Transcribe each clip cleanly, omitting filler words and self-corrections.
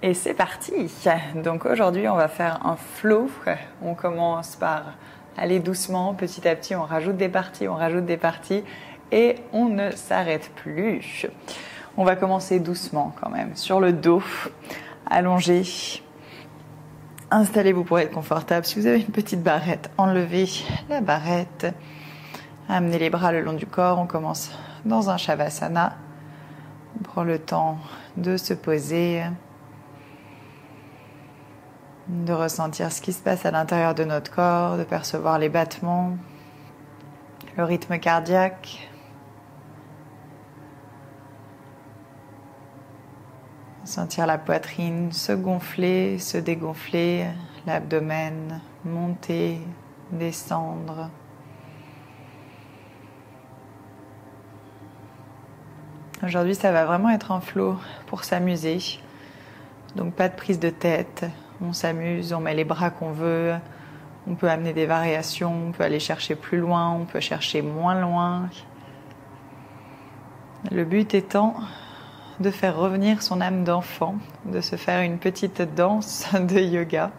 Et c'est parti. Donc aujourd'hui, on va faire un flow. On commence par aller doucement, petit à petit, on rajoute des parties, et on ne s'arrête plus. On va commencer doucement quand même, sur le dos, allongé. Installez-vous pour être confortable. Si vous avez une petite barrette, enlevez la barrette. Amenez les bras le long du corps. On commence dans un Shavasana. On prend le temps de se poser, de ressentir ce qui se passe à l'intérieur de notre corps, de percevoir les battements, le rythme cardiaque. Sentir la poitrine se gonfler, se dégonfler, l'abdomen monter, descendre. Aujourd'hui, ça va vraiment être un flow pour s'amuser. Donc pas de prise de tête, on s'amuse, on met les bras qu'on veut, on peut amener des variations, on peut aller chercher plus loin, on peut chercher moins loin. Le but étant de faire revenir son âme d'enfant, de se faire une petite danse de yoga,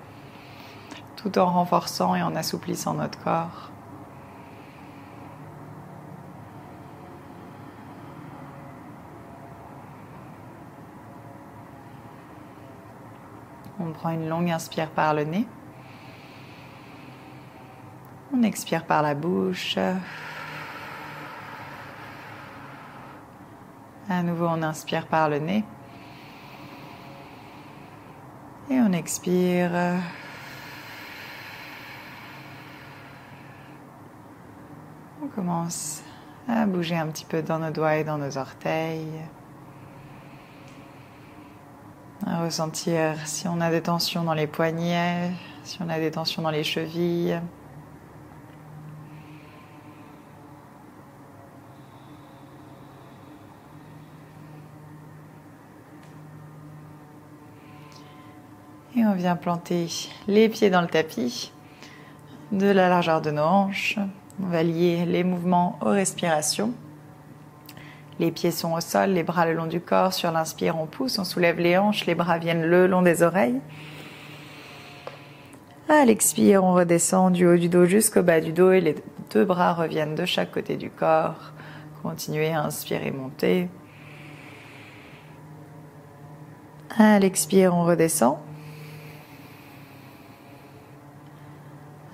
tout en renforçant et en assouplissant notre corps. On prend une longue inspire par le nez. On expire par la bouche. À nouveau, on inspire par le nez. Et on expire. On commence à bouger un petit peu dans nos doigts et dans nos orteils. À ressentir si on a des tensions dans les poignets, si on a des tensions dans les chevilles. Et on vient planter les pieds dans le tapis, de la largeur de nos hanches. On va lier les mouvements aux respirations. Les pieds sont au sol, les bras le long du corps. Sur l'inspire, on pousse, on soulève les hanches, les bras viennent le long des oreilles. À l'expire, on redescend du haut du dos jusqu'au bas du dos et les deux bras reviennent de chaque côté du corps. Continuez à inspirer, monter. À l'expire, on redescend.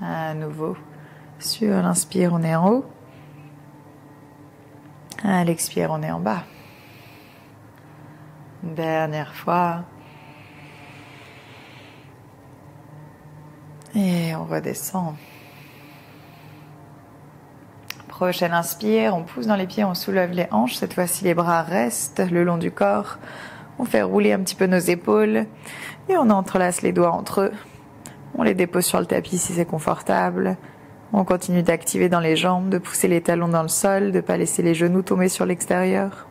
À nouveau, sur l'inspire, on est en haut. À l'expire, on est en bas. Dernière fois. Et on redescend. Prochaine inspire, on pousse dans les pieds, on soulève les hanches. Cette fois-ci, les bras restent le long du corps. On fait rouler un petit peu nos épaules. Et on entrelace les doigts entre eux. On les dépose sur le tapis si c'est confortable. On continue d'activer dans les jambes, de pousser les talons dans le sol, de ne pas laisser les genoux tomber sur l'extérieur.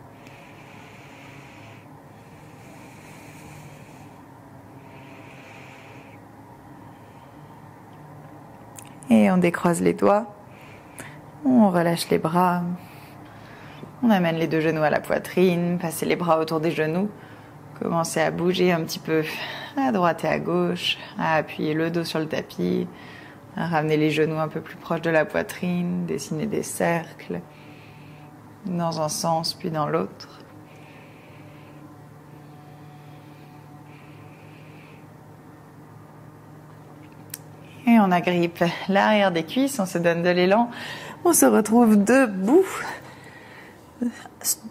Et on décroise les doigts. On relâche les bras. On amène les deux genoux à la poitrine, passer les bras autour des genoux. Commencez à bouger un petit peu à droite et à gauche, à appuyer le dos sur le tapis, à ramener les genoux un peu plus proches de la poitrine, dessiner des cercles dans un sens puis dans l'autre. Et on agrippe l'arrière des cuisses, on se donne de l'élan, on se retrouve debout.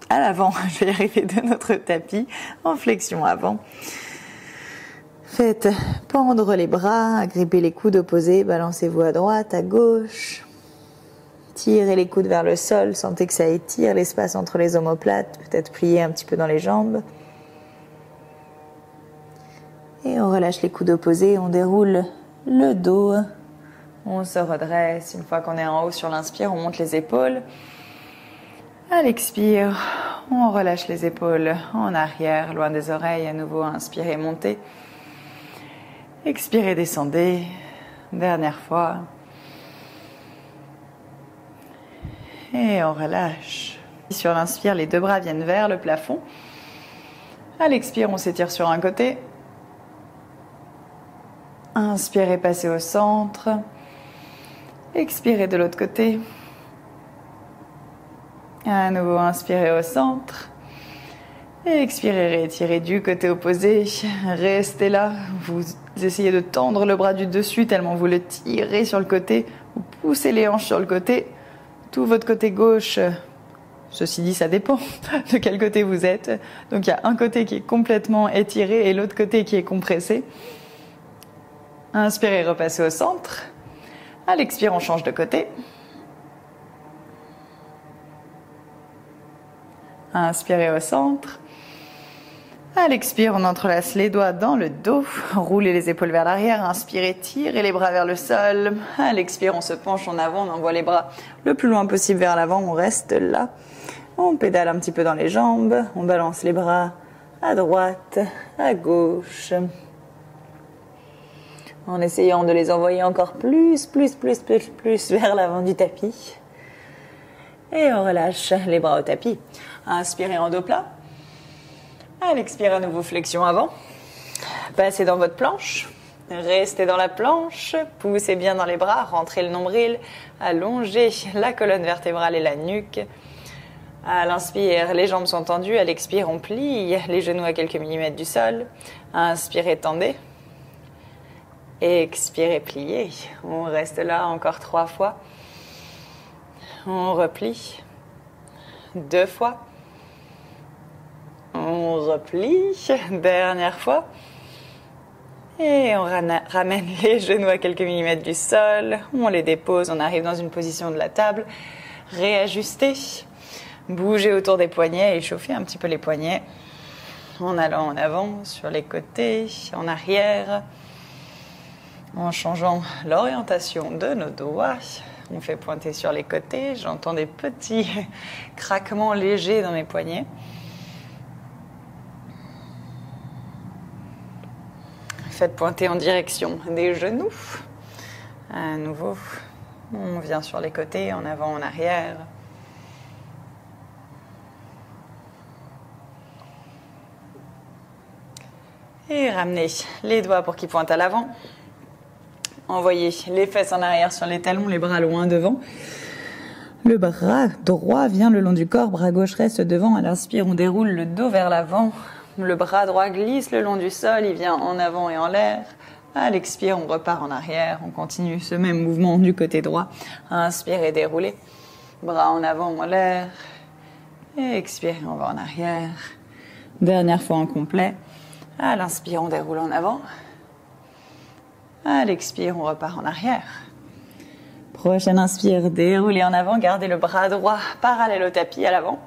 À l'avant, je vais y arriver, de notre tapis, en flexion avant. Faites pendre les bras, agrippez les coudes opposés, balancez-vous à droite, à gauche. Tirez les coudes vers le sol, sentez que ça étire l'espace entre les omoplates, peut-être plier un petit peu dans les jambes. Et on relâche les coudes opposés, on déroule le dos. On se redresse, une fois qu'on est en haut sur l'inspire, on monte les épaules. À l'expire, on relâche les épaules en arrière, loin des oreilles. À nouveau, inspirez, montez. Expirez, descendez. Dernière fois. Et on relâche. Sur l'inspire, les deux bras viennent vers le plafond. À l'expire, on s'étire sur un côté. Inspirez, passez au centre. Expirez de l'autre côté. À nouveau, inspirez au centre. Expirez, réétirez du côté opposé. Restez là. Vous essayez de tendre le bras du dessus tellement vous le tirez sur le côté. Vous poussez les hanches sur le côté. Tout votre côté gauche. Ceci dit, ça dépend de quel côté vous êtes. Donc il y a un côté qui est complètement étiré et l'autre côté qui est compressé. Inspirez, repassez au centre. À l'expire, on change de côté. Inspirez au centre. À l'expire, on entrelace les doigts dans le dos. Roulez les épaules vers l'arrière. Inspirez, tirez les bras vers le sol. À l'expire, on se penche en avant. On envoie les bras le plus loin possible vers l'avant. On reste là. On pédale un petit peu dans les jambes. On balance les bras à droite, à gauche. En essayant de les envoyer encore plus vers l'avant du tapis. Et on relâche les bras au tapis. Inspirez en dos plat. À l'expire, à nouveau flexion avant. Passez dans votre planche. Restez dans la planche. Poussez bien dans les bras. Rentrez le nombril. Allongez la colonne vertébrale et la nuque. À l'inspire, les jambes sont tendues. À l'expire, on plie les genoux à quelques millimètres du sol. Inspirez, tendez. Expirez, pliez. On reste là encore 3 fois. On replie. 2 fois. On replie. Dernière fois. Et on ramène les genoux à quelques millimètres du sol. On les dépose. On arrive dans une position de la table. Réajustez. Bougez autour des poignets. Échauffez un petit peu les poignets. En allant en avant, sur les côtés, en arrière. En changeant l'orientation de nos doigts. On fait pointer sur les côtés. J'entends des petits craquements légers dans mes poignets. Faites pointer en direction des genoux. À nouveau, on vient sur les côtés, en avant, en arrière. Et ramenez les doigts pour qu'ils pointent à l'avant. Envoyez les fesses en arrière sur les talons, les bras loin devant. Le bras droit vient le long du corps, bras gauche reste devant. À l'inspire, on déroule le dos vers l'avant. Le bras droit glisse le long du sol, il vient en avant et en l'air. À l'expire, on repart en arrière. On continue ce même mouvement du côté droit. Inspirez, déroulez. Bras en avant, en l'air. Et expirez, on va en arrière. Dernière fois en complet. À l'inspire, on déroule en avant. À l'expire, on repart en arrière. Prochaine inspire, déroulez en avant. Gardez le bras droit parallèle au tapis à l'avant.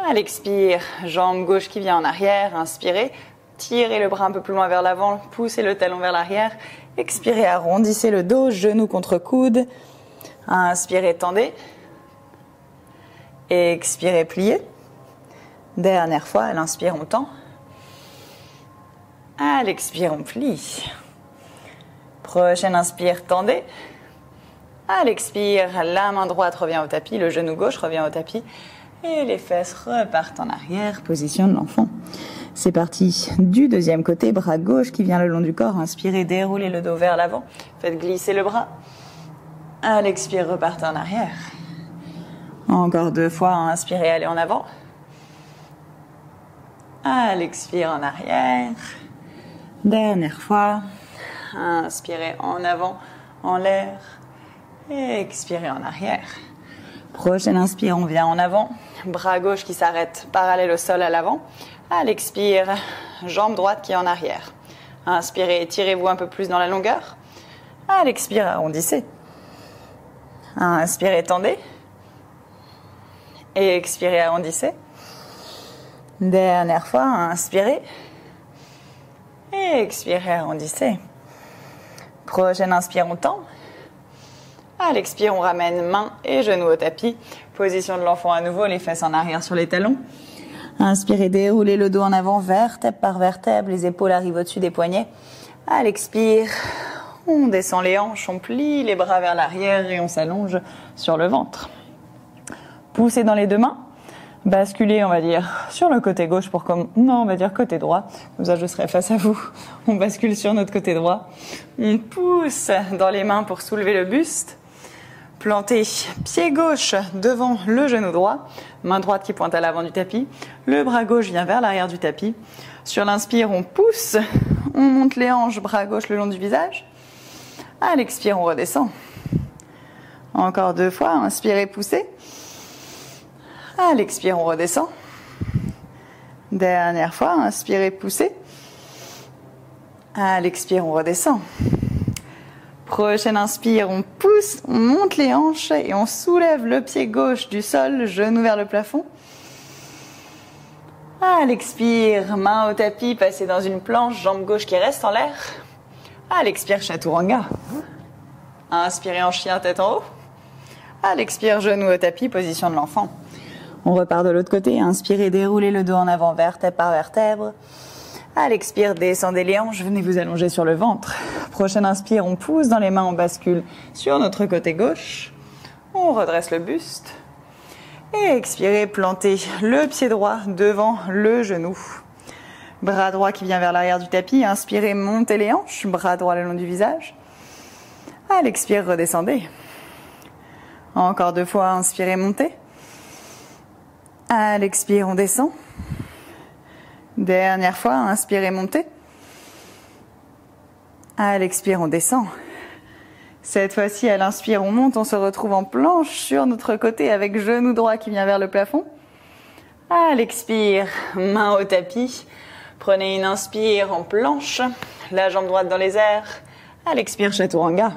À l'expire, jambe gauche qui vient en arrière. Inspirez, tirez le bras un peu plus loin vers l'avant. Poussez le talon vers l'arrière. Expirez, arrondissez le dos, genou contre coude. Inspirez, tendez. Expirez, pliez. Dernière fois, à l'inspire, on tend. À l'expire, on plie. Prochaine inspire, tendez. À l'expire, la main droite revient au tapis, le genou gauche revient au tapis. Et les fesses repartent en arrière, position de l'enfant. C'est parti du deuxième côté, bras gauche qui vient le long du corps. Inspirez, déroulez le dos vers l'avant. Faites glisser le bras. À l'expire, repartez en arrière. Encore 2 fois, inspirez, allez en avant. À l'expire, en arrière. Dernière fois. Inspirez en avant, en l'air. Et expirez en arrière. Prochaine inspire, on vient en avant. Bras gauche qui s'arrête parallèle au sol à l'avant. À l'expire, jambe droite qui est en arrière. Inspirez, étirez-vous un peu plus dans la longueur. À l'expire, arrondissez. Inspirez, tendez. Et expirez, arrondissez. Dernière fois, inspirez. Et expirez, arrondissez. Prochaine inspire, on tend. À l'expire, on ramène main et genoux au tapis. Position de l'enfant à nouveau, les fesses en arrière sur les talons. Inspirez, déroulez le dos en avant, vertèbre par vertèbre. Les épaules arrivent au-dessus des poignets. À l'expire, on descend les hanches, on plie les bras vers l'arrière et on s'allonge sur le ventre. Poussez dans les 2 mains. basculer, on va dire, sur le côté gauche non, on va dire côté droit. Comme ça, je serai face à vous. On bascule sur notre côté droit. On pousse dans les mains pour soulever le buste. Planter pied gauche devant le genou droit. Main droite qui pointe à l'avant du tapis. Le bras gauche vient vers l'arrière du tapis. Sur l'inspire, on pousse. On monte les hanches, bras gauche le long du visage. À l'expire, on redescend. Encore 2 fois. Inspirez, poussez. À l'expire, on redescend. Dernière fois, inspirez, poussez. À l'expire, on redescend. Prochaine inspire, on pousse, on monte les hanches et on soulève le pied gauche du sol, genou vers le plafond. À l'expire, main au tapis, passez dans une planche, jambe gauche qui reste en l'air. À l'expire, chaturanga. Inspirez en chien, tête en haut. À l'expire, genou au tapis, position de l'enfant. On repart de l'autre côté. Inspirez, déroulez le dos en avant, vertèbre par vertèbre. À l'expire, descendez les hanches, venez vous allonger sur le ventre. Prochaine inspire, on pousse dans les mains, on bascule sur notre côté gauche. On redresse le buste. Et expirez, plantez le pied droit devant le genou. Bras droit qui vient vers l'arrière du tapis. Inspirez, montez les hanches, bras droit le long du visage. À l'expire, redescendez. Encore 2 fois, inspirez, montez. À l'expire, on descend. Dernière fois, inspirez, montez. À l'expire, on descend. Cette fois-ci, à l'inspire, on monte, on se retrouve en planche sur notre côté avec genou droit qui vient vers le plafond. À l'expire, main au tapis. Prenez une inspire en planche, la jambe droite dans les airs. À l'expire, chaturanga.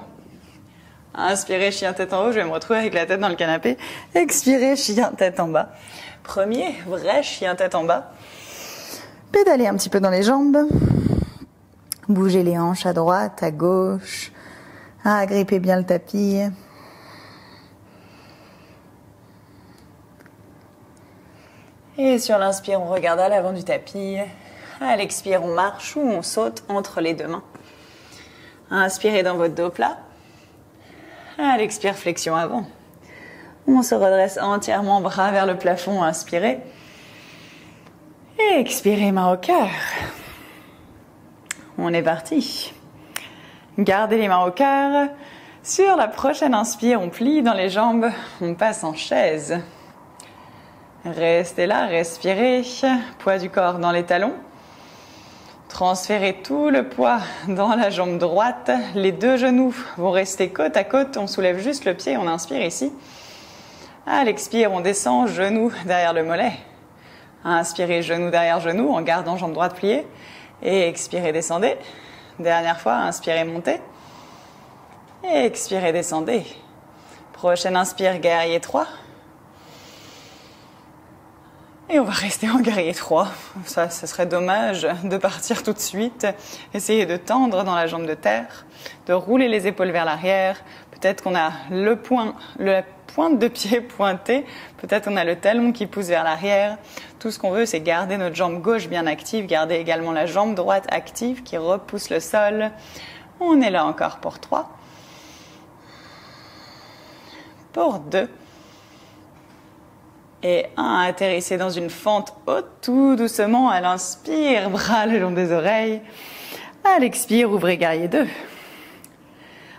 Inspirez, chien tête en haut, je vais me retrouver avec la tête dans le canapé. Expirez, chien tête en bas. Premier vrai chien tête en bas. Pédalez un petit peu dans les jambes. Bougez les hanches à droite, à gauche. Agrippez bien le tapis. Et sur l'inspire, on regarde à l'avant du tapis. À l'expire, on marche ou on saute entre les 2 mains. Inspirez dans votre dos plat. À l'expire, flexion avant. On se redresse entièrement, bras vers le plafond, inspirez. Et expirez, main au cœur. On est parti. Gardez les mains au cœur. Sur la prochaine inspire, on plie dans les jambes, on passe en chaise. Restez là, respirez. Poids du corps dans les talons. Transférez tout le poids dans la jambe droite. Les 2 genoux vont rester côte à côte. On soulève juste le pied, on inspire ici. À l'expire, on descend, genou derrière le mollet. Inspirez, genou derrière genou, en gardant jambe droite pliée. Et expirez, descendez. Dernière fois, inspirez, montez. Et expirez, descendez. Prochaine inspire, guerrier 3. Et on va rester en guerrier 3. Ça serait dommage de partir tout de suite. Essayez de tendre dans la jambe de terre, de rouler les épaules vers l'arrière. Peut-être qu'on a la pointe de pied pointée. Peut-être on a le talon qui pousse vers l'arrière. Tout ce qu'on veut, c'est garder notre jambe gauche bien active. Garder également la jambe droite active qui repousse le sol. On est là encore pour 3. Pour 2. Et 1, atterrissez dans une fente haute, tout doucement. À l'inspire, bras le long des oreilles. À l'expire, ouvrez guerrier 2.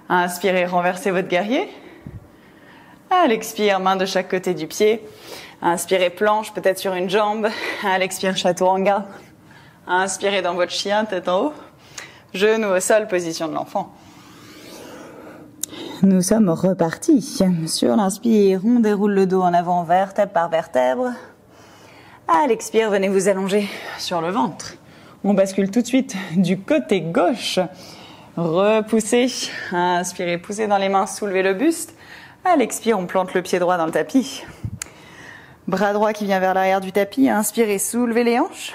Inspirez, renversez votre guerrier. À l'expire, main de chaque côté du pied. Inspirez, planche, peut-être sur une jambe. À l'expire, chaturanga. Inspirez dans votre chien, tête en haut. Genou au sol, position de l'enfant. Nous sommes repartis. Sur l'inspire, on déroule le dos en avant, vertèbre par vertèbre. À l'expire, venez vous allonger sur le ventre. On bascule tout de suite du côté gauche. Repoussez. Inspirez, poussez dans les mains, soulevez le buste. À l'expire, on plante le pied droit dans le tapis. Bras droit qui vient vers l'arrière du tapis. Inspirez, soulevez les hanches.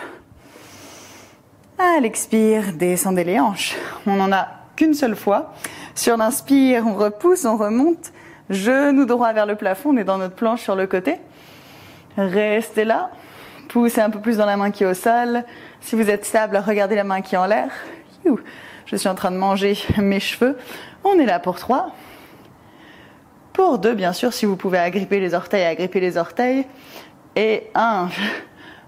À l'expire, descendez les hanches. On n'en a qu'une seule fois. Sur l'inspire, on repousse, on remonte. Genou droit vers le plafond, on est dans notre planche sur le côté. Restez là. Poussez un peu plus dans la main qui est au sol. Si vous êtes stable, regardez la main qui est en l'air. Je suis en train de manger mes cheveux. On est là pour 3. Pour 2, bien sûr, si vous pouvez agripper les orteils, agrippez les orteils. Et un,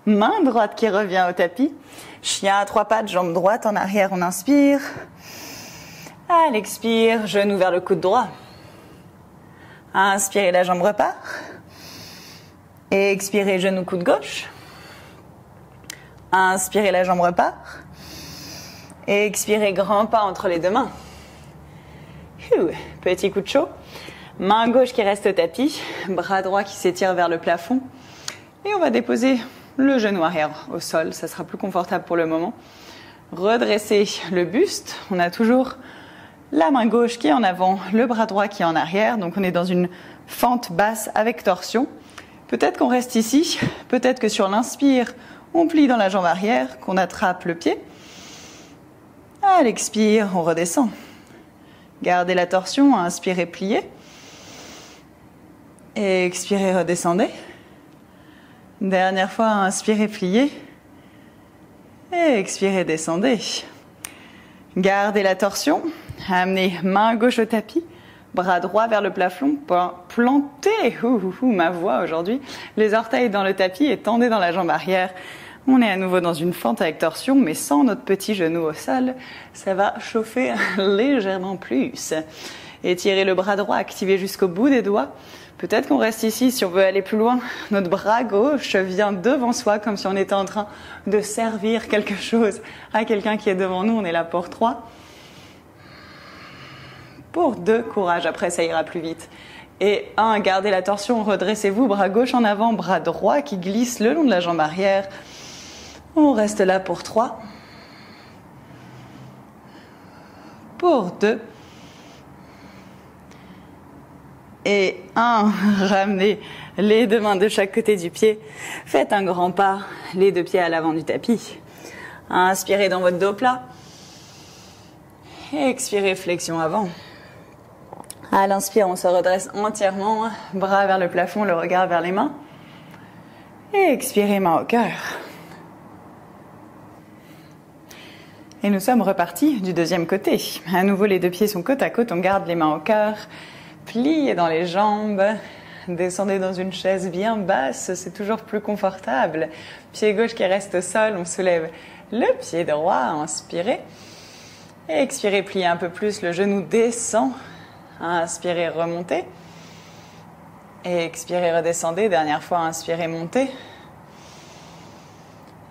main droite qui revient au tapis. Chien à 3 pattes, jambe droite en arrière, on inspire. À l'expire, genou vers le coude droit. Inspirez, la jambe repart. Et expirez, genou coude gauche. Inspirez, la jambe repart. Et expirez, grand pas entre les deux mains. Petit coup de chaud. Main gauche qui reste au tapis. Bras droit qui s'étire vers le plafond. Et on va déposer le genou arrière au sol. Ça sera plus confortable pour le moment. Redressez le buste. On a toujours la main gauche qui est en avant, le bras droit qui est en arrière. Donc on est dans une fente basse avec torsion. Peut-être qu'on reste ici. Peut-être que sur l'inspire, on plie dans la jambe arrière, qu'on attrape le pied. À l'expire, on redescend. Gardez la torsion, inspirez, pliez. Et expirez, redescendez. Dernière fois, inspirez, pliez. Et expirez, descendez. Gardez la torsion. Amenez main gauche au tapis. Bras droit vers le plafond. Plantez, ma voix aujourd'hui. Les orteils dans le tapis et tendez dans la jambe arrière. On est à nouveau dans une fente avec torsion, mais sans notre petit genou au sol. Ça va chauffer légèrement plus. Étirez le bras droit, activez jusqu'au bout des doigts. Peut-être qu'on reste ici si on veut aller plus loin. Notre bras gauche vient devant soi comme si on était en train de servir quelque chose à quelqu'un qui est devant nous. On est là pour 3. Pour 2, courage, après ça ira plus vite. Et 1, gardez la torsion, redressez-vous, bras gauche en avant, bras droit qui glisse le long de la jambe arrière. On reste là pour 3. Pour 2. Et 1, ramenez les 2 mains de chaque côté du pied. Faites un grand pas, les 2 pieds à l'avant du tapis. Inspirez dans votre dos plat. Expirez, flexion avant. À l'inspire, on se redresse entièrement, bras vers le plafond, le regard vers les mains. Et expirez, main au cœur. Et nous sommes repartis du deuxième côté. À nouveau, les 2 pieds sont côte à côte, on garde les mains au cœur. Pliez dans les jambes, descendez dans une chaise bien basse, c'est toujours plus confortable. Pied gauche qui reste au sol, on soulève le pied droit, inspirez. Et expirez, pliez un peu plus, le genou descend. Inspirez, remontez. Et expirez, redescendez. Dernière fois, inspirez, montez.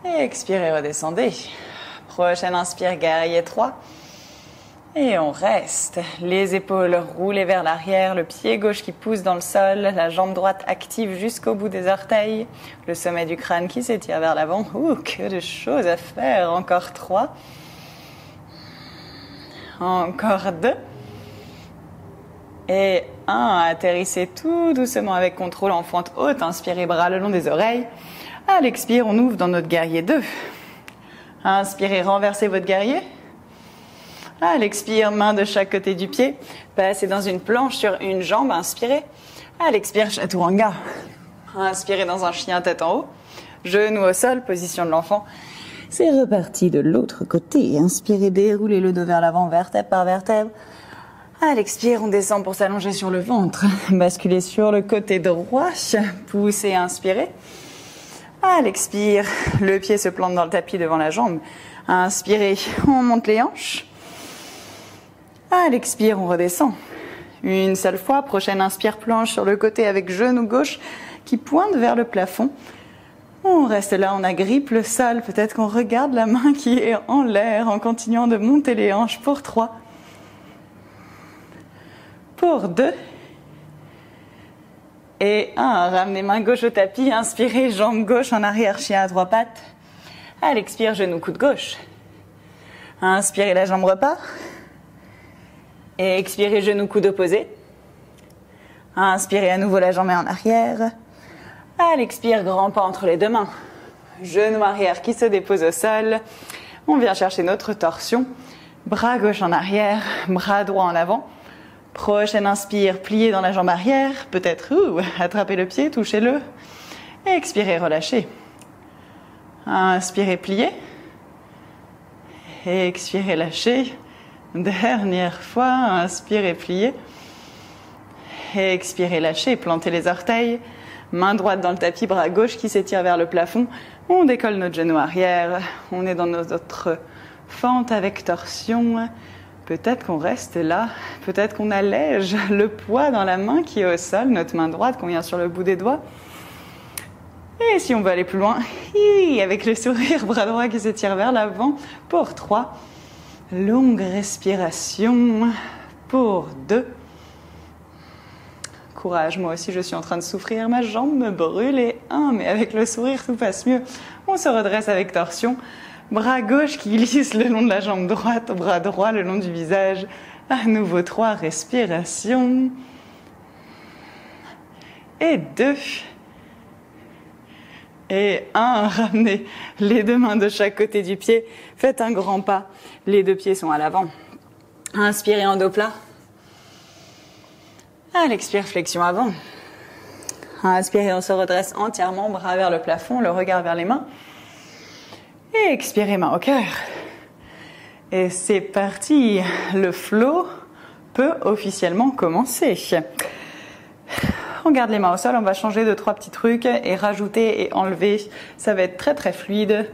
Et expirez, redescendez. Prochaine inspire, guerrier 3. Et on reste. Les épaules roulées vers l'arrière, le pied gauche qui pousse dans le sol, la jambe droite active jusqu'au bout des orteils, le sommet du crâne qui s'étire vers l'avant. Que de choses à faire. Encore 3. Encore 2. Et 1, atterrissez tout doucement avec contrôle en fente haute. Inspirez, bras le long des oreilles. À l'expire, on ouvre dans notre guerrier 2. Inspirez, renversez votre guerrier. À l'expire, main de chaque côté du pied. Passez dans une planche sur une jambe. Inspirez. À l'expire, chaturanga. Inspirez dans un chien tête en haut. Genou au sol, position de l'enfant. C'est reparti de l'autre côté. Inspirez, déroulez le dos vers l'avant, vertèbre par vertèbre. À l'expire, on descend pour s'allonger sur le ventre. Basculez sur le côté droit. Poussez, inspirez. À l'expire, le pied se plante dans le tapis devant la jambe. Inspirez, on monte les hanches. À l'expire, on redescend. Une seule fois, prochaine inspire, planche sur le côté avec genou gauche qui pointe vers le plafond. On reste là, on agrippe le sol. Peut-être qu'on regarde la main qui est en l'air en continuant de monter les hanches pour 3. Pour 2. Et 1, ramenez main gauche au tapis, inspirez, jambe gauche en arrière, chien à 3 pattes. À l'expire, genou coude gauche. Inspirez, la jambe repart. Et expirez, genou coude opposé. Inspirez à nouveau, la jambe est en arrière. À l'expire, grand pas entre les 2 mains. Genou arrière qui se dépose au sol. On vient chercher notre torsion. Bras gauche en arrière, bras droit en avant. Prochaine inspire, pliez dans la jambe arrière, peut-être attrapez le pied, touchez-le. Et expirez, relâchez. Inspirez, pliez. Et expirez, lâchez. Dernière fois, inspirez, pliez. Et expirez, lâchez, plantez les orteils. Main droite dans le tapis, bras gauche qui s'étire vers le plafond. On décolle notre genou arrière. On est dans notre fente avec torsion. Peut-être qu'on reste là. Peut-être qu'on allège le poids dans la main qui est au sol, notre main droite qu'on vient sur le bout des doigts. Et si on veut aller plus loin, avec le sourire, bras droit qui s'étire vers l'avant pour 3. Longue respiration pour 2. Courage, moi aussi je suis en train de souffrir, ma jambe me brûle et 1, mais avec le sourire tout passe mieux. On se redresse avec torsion, bras gauche qui glisse le long de la jambe droite, bras droit le long du visage. À nouveau 3, respiration. Et 2. Et 1, ramenez les 2 mains de chaque côté du pied, faites un grand pas, les 2 pieds sont à l'avant. Inspirez en dos plat. À l'expire, flexion avant. Inspirez, on se redresse entièrement, bras vers le plafond, le regard vers les mains. Et expirez, main au cœur. Et c'est parti, le flow peut officiellement commencer. On garde les mains au sol, on va changer de 3 petits trucs et rajouter et enlever. Ça va être très très fluide.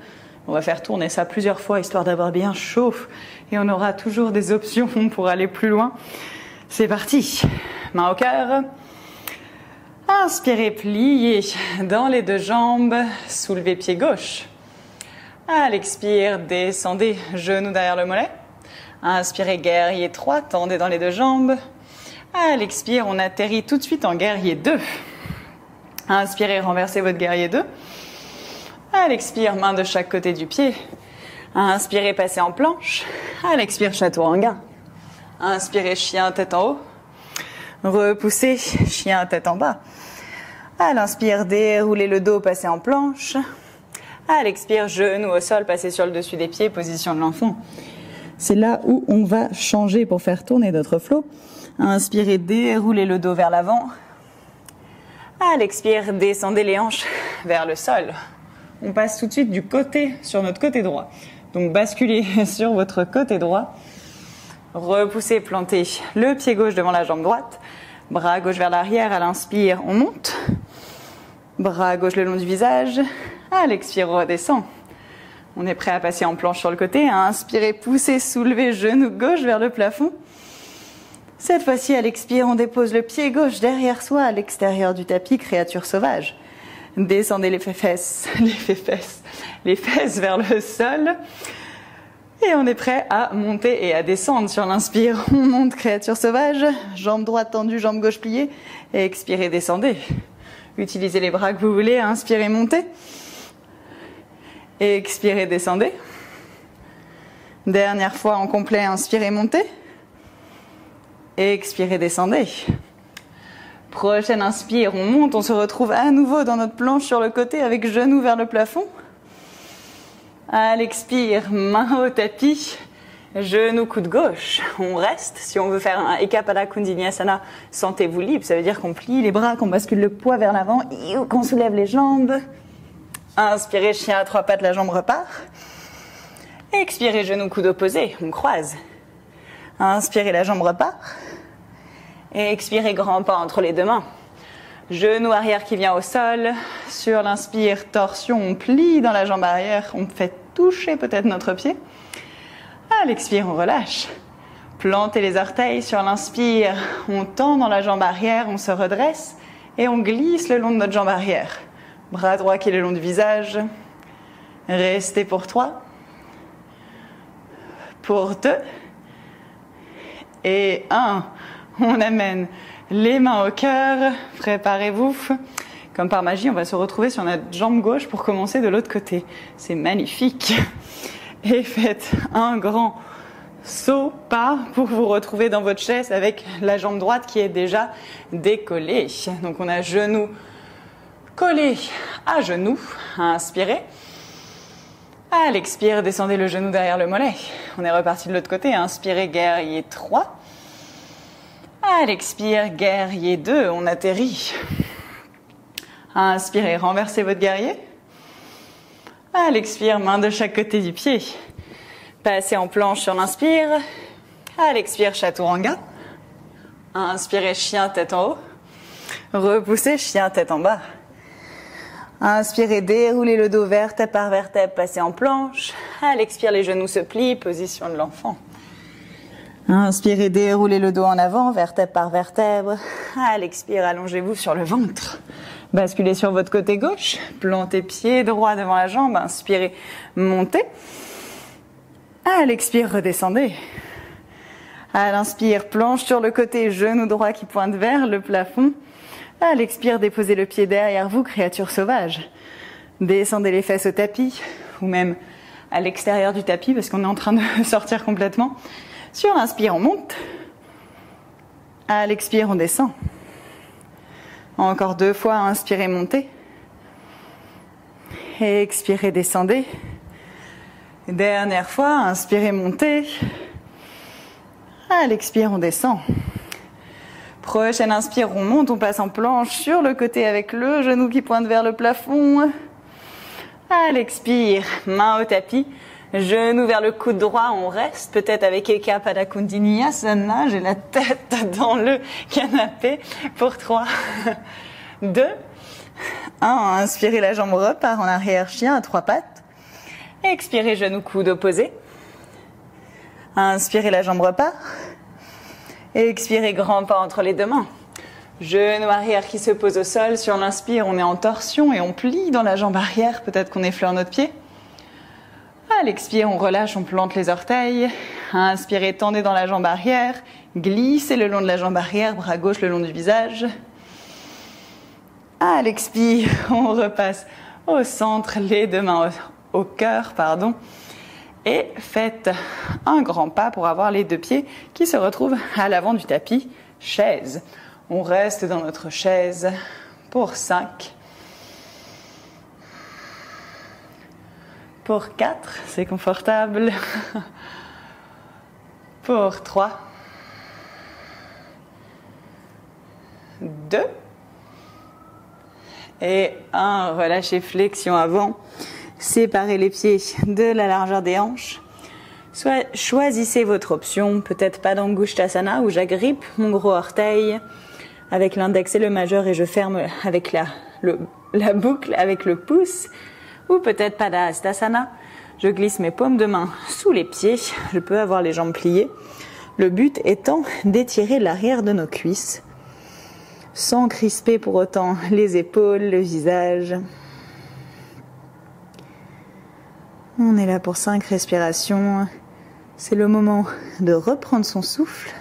On va faire tourner ça plusieurs fois histoire d'avoir bien chaud et on aura toujours des options pour aller plus loin. C'est parti. Main au cœur. Inspirez, pliez dans les 2 jambes, soulevez pied gauche. À l'expire, descendez, genou derrière le mollet. Inspirez, guerrier 3, tendez dans les 2 jambes. À l'expire, on atterrit tout de suite en guerrier 2. Inspirez, renversez votre guerrier 2. À l'expire, main de chaque côté du pied. Inspirez, passez en planche. À l'expire, chaturanga. Inspirez, chien, tête en haut. Repoussez, chien, tête en bas. À l'inspire, déroulez le dos, passez en planche. À l'expire, genou au sol, passez sur le dessus des pieds, position de l'enfant. C'est là où on va changer pour faire tourner notre flow. Inspirez, déroulez le dos vers l'avant. À l'expire, descendez les hanches vers le sol. On passe tout de suite du côté sur notre côté droit. Donc basculez sur votre côté droit. Repoussez, plantez le pied gauche devant la jambe droite. Bras gauche vers l'arrière. À l'inspire, on monte. Bras gauche le long du visage. À l'expire, on redescend. On est prêt à passer en planche sur le côté. Inspirez, poussez, soulevez, genou gauche vers le plafond. Cette fois-ci, à l'expire, on dépose le pied gauche derrière soi à l'extérieur du tapis, créature sauvage. Descendez les fesses vers le sol. Et on est prêt à monter et à descendre. Sur l'inspire, on monte, créature sauvage. Jambe droite tendue, jambe gauche pliée. Et expirez, descendez. Utilisez les bras que vous voulez. Inspirez, montez. Et expirez, descendez. Dernière fois en complet, inspirez, montez. Et expirez, descendez. Prochaine inspire, on monte, on se retrouve à nouveau dans notre planche sur le côté avec genou vers le plafond. À l'expire, main au tapis, genou coude gauche. On reste. Si on veut faire un Eka Pada Kundiniyasana, sentez-vous libre. Ça veut dire qu'on plie les bras, qu'on bascule le poids vers l'avant, qu'on soulève les jambes. Inspirez, chien à 3 pattes, la jambe repart. Expirez, genou coude opposé, on croise. Inspirez, la jambe repart. Et expirez, grand pas entre les 2 mains. Genou arrière qui vient au sol. Sur l'inspire, torsion, on plie dans la jambe arrière. On fait toucher peut-être notre pied. À l'expire, on relâche. Plantez les orteils. Sur l'inspire, on tend dans la jambe arrière, on se redresse. Et on glisse le long de notre jambe arrière. Bras droit qui est le long du visage. Restez pour 3. Pour 2. Et 1. On amène les mains au cœur. Préparez-vous. Comme par magie, on va se retrouver sur notre jambe gauche pour commencer de l'autre côté. C'est magnifique. Et faites un grand saut pas pour vous retrouver dans votre chaise avec la jambe droite qui est déjà décollée. Donc on a genou collé à genou. Inspirez. À l'expire, descendez le genou derrière le mollet. On est reparti de l'autre côté. Inspirez, guerrier 3. À l'expire, guerrier 2, on atterrit. Inspirez, renversez votre guerrier. À l'expire, main de chaque côté du pied. Passez en planche sur l'inspire. À l'expire, chaturanga. Inspirez, chien, tête en haut. Repoussez, chien, tête en bas. Inspirez, déroulez le dos vertèbre par vertèbre, passez en planche. À l'expire, les genoux se plient, position de l'enfant. Inspirez, déroulez le dos en avant, vertèbre par vertèbre. À l'expire, allongez-vous sur le ventre. Basculez sur votre côté gauche, plantez pied droit devant la jambe, inspirez, montez. À l'expire, redescendez. À l'inspire, planche sur le côté, genou droit qui pointe vers le plafond. À l'expire, déposez le pied derrière vous, créature sauvage. Descendez les fesses au tapis, ou même à l'extérieur du tapis, parce qu'on est en train de sortir complètement. Sur l'inspire, on monte. À l'expire, on descend. Encore 2 fois, inspirez, montez. Expirez, descendez. Dernière fois, inspirez, montez. À l'expire, on descend. Prochaine inspire, on monte, on passe en planche sur le côté avec le genou qui pointe vers le plafond. À l'expire, main au tapis, genou vers le coude droit, on reste peut-être avec Eka Pada Kundaliniasana, j'ai la tête dans le canapé pour 3, 2, 1. Inspirez, la jambe repart en arrière, chien à 3 pattes. Expirez, genou coude opposé. Inspirez, la jambe repart. Expirez, grand pas entre les 2 mains. Genou arrière qui se pose au sol. Sur l'inspire, on est en torsion et on plie dans la jambe arrière. Peut-être qu'on effleure notre pied. À l'expire, on relâche, on plante les orteils. Inspirez, tendez dans la jambe arrière. Glissez le long de la jambe arrière, bras gauche le long du visage. À l'expire, on repasse au centre, les 2 mains au cœur, et faites un grand pas pour avoir les 2 pieds qui se retrouvent à l'avant du tapis, chaise. On reste dans notre chaise pour 5. Pour 4, c'est confortable. Pour 3. 2. Et 1, relâchez, flexion avant. Séparez les pieds de la largeur des hanches. Soit choisissez votre option, peut-être Padangusthasana où j'agrippe mon gros orteil avec l'index et le majeur et je ferme avec la boucle avec le pouce. Ou peut-être Padahastasana, je glisse mes paumes de main sous les pieds, je peux avoir les jambes pliées. Le but étant d'étirer l'arrière de nos cuisses sans crisper pour autant les épaules, le visage. On est là pour 5 respirations. C'est le moment de reprendre son souffle.